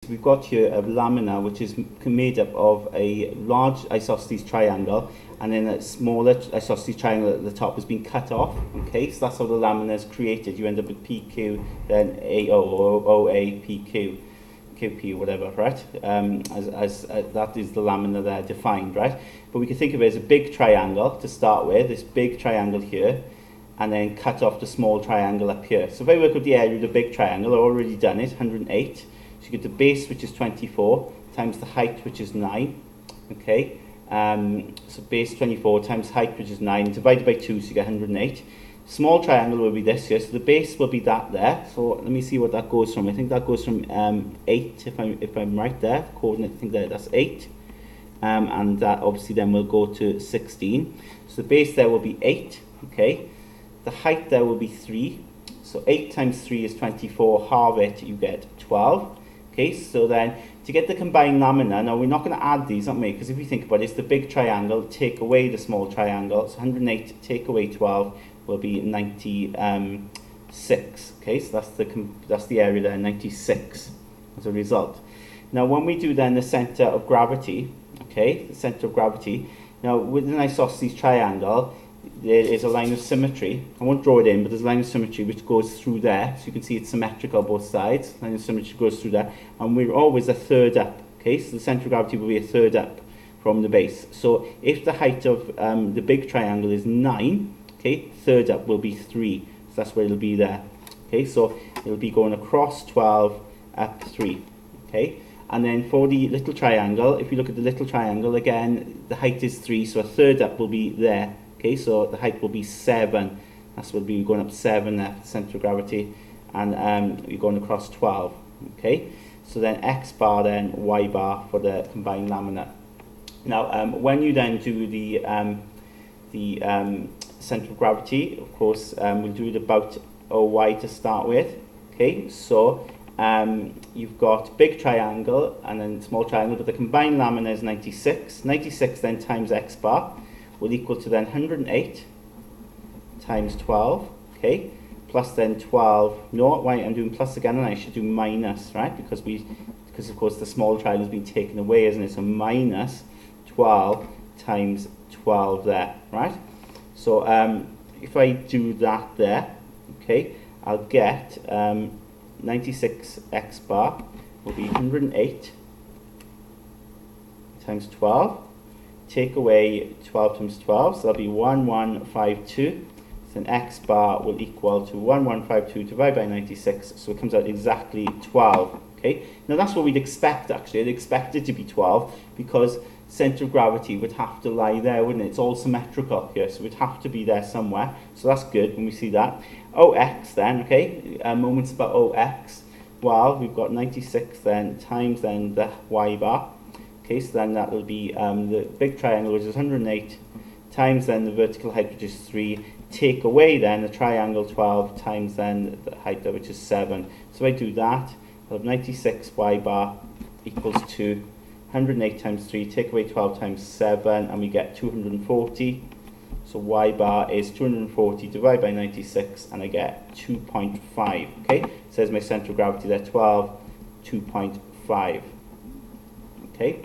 We've got here a lamina which is made up of a large isosceles triangle and then a smaller isosceles triangle at the top has been cut off. Okay, so that's how the lamina is created. You end up with PQ, then AO, or OA, PQ, QP, whatever, right? That is the lamina there defined, right? But we can think of it as a big triangle to start with, this big triangle here, and then cut off the small triangle up here. So if I work with the area of the big triangle, I've already done it, 108. So you get the base, which is 24, times the height, which is 9. Okay, so base 24 times height, which is 9, divided by 2, so you get 108. Small triangle will be this here, so the base will be that there. So let me see what that goes from. I think that goes from 8, if I'm right there. The coordinate, I think that's 8. And that obviously then will go to 16. So the base there will be 8. Okay, the height there will be 3. So 8 times 3 is 24. Halve it, you get 12. Okay, so then to get the combined lamina, now we're not going to add these, aren't we? Because if you think about it, it's the big triangle, take away the small triangle. So 108 take away 12 will be 96. Okay, so that's the area there, 96 as a result. Now when we do then the centre of gravity, okay, the centre of gravity, now with an isosceles triangle, there is a line of symmetry. I won't draw it in, but there's a line of symmetry which goes through there. So you can see it's symmetrical both sides. Line of symmetry goes through there. And we're always a third up. Okay, so the centre of gravity will be a third up from the base. So if the height of the big triangle is 9, okay, third up will be 3. So that's where it'll be there. Okay, so it'll be going across 12, up 3. Okay, and then for the little triangle, if you look at the little triangle, again, the height is 3, so a third up will be there. Okay, so the height will be 7. That's what will be going up 7 there, the centre of gravity, and you're going across 12. Okay, so then X bar, then Y bar for the combined lamina. Now, when you then do the centre of gravity, of course, we'll do it about OY to start with. Okay, so you've got big triangle and then small triangle, but the combined lamina is 96. 96 then times X bar will equal to then 108 times 12, okay, plus then 12, no, why I'm doing plus again and I should do minus, right, because of course the small triangle has been taken away, isn't it, so minus 12 times 12 there, right, so if I do that there, okay, I'll get 96 X bar will be 108 times 12, take away 12 times 12, so that'll be 1152. So then X bar will equal to 1152 divided by 96, so it comes out exactly 12. Okay, now that's what we'd expect actually. I'd expect it to be 12 because centre of gravity would have to lie there, wouldn't it? It's all symmetrical here, so it would have to be there somewhere. So that's good when we see that. OX then, okay, moments about OX. Well, we've got 96 then times then the Y bar. Okay, so then that will be the big triangle, which is 108, times then the vertical height, which is 3, take away then the triangle 12, times then the height, which is 7. So if I do that, I'll have 96 Y bar equals to 108 times 3, take away 12 times 7, and we get 240. So Y bar is 240 divided by 96, and I get 2.5. Okay, says my centre of gravity there, 12, 2.5. Okay.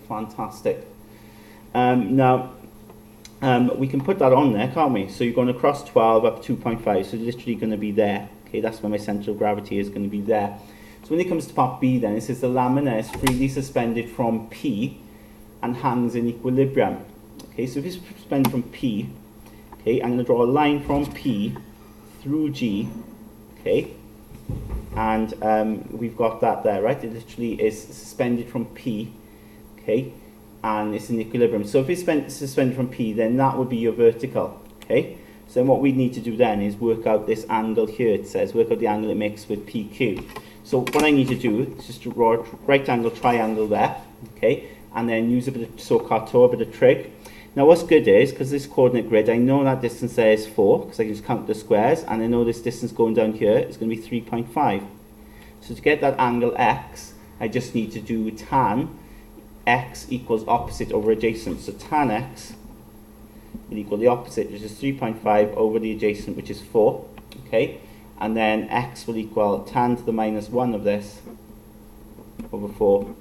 Fantastic. Now, we can put that on there, can't we? So you're going across 12 up 2.5, so literally going to be there. Okay, that's where my centre of gravity is going to be there. So when it comes to part B then, it says the lamina is freely suspended from P and hangs in equilibrium. Okay, so if it's suspended from P, okay, I'm going to draw a line from P through G, okay, and we've got that there, right? It literally is suspended from P, okay, and it's in equilibrium. So if it's suspended from P, then that would be your vertical, okay? So then what we need to do then is work out this angle here. It says work out the angle it makes with PQ. So what I need to do is just to draw a right angle triangle there, okay, and then use a bit of so-called a bit of trig. Now what's good is, because this coordinate grid, I know that distance there is 4, because I can just count the squares, and I know this distance going down here is going to be 3.5. So to get that angle X, I just need to do tan X equals opposite over adjacent. So tan X will equal the opposite, which is 3.5 over the adjacent, which is 4. Okay, and then X will equal tan to the minus 1 of this over 4,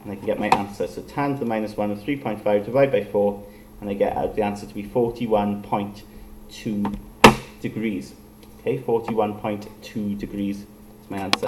and I can get my answer. So tan to the minus 1 of 3.5 divided by 4, and I get the answer to be 41.2 degrees. Okay, 41.2 degrees is my answer.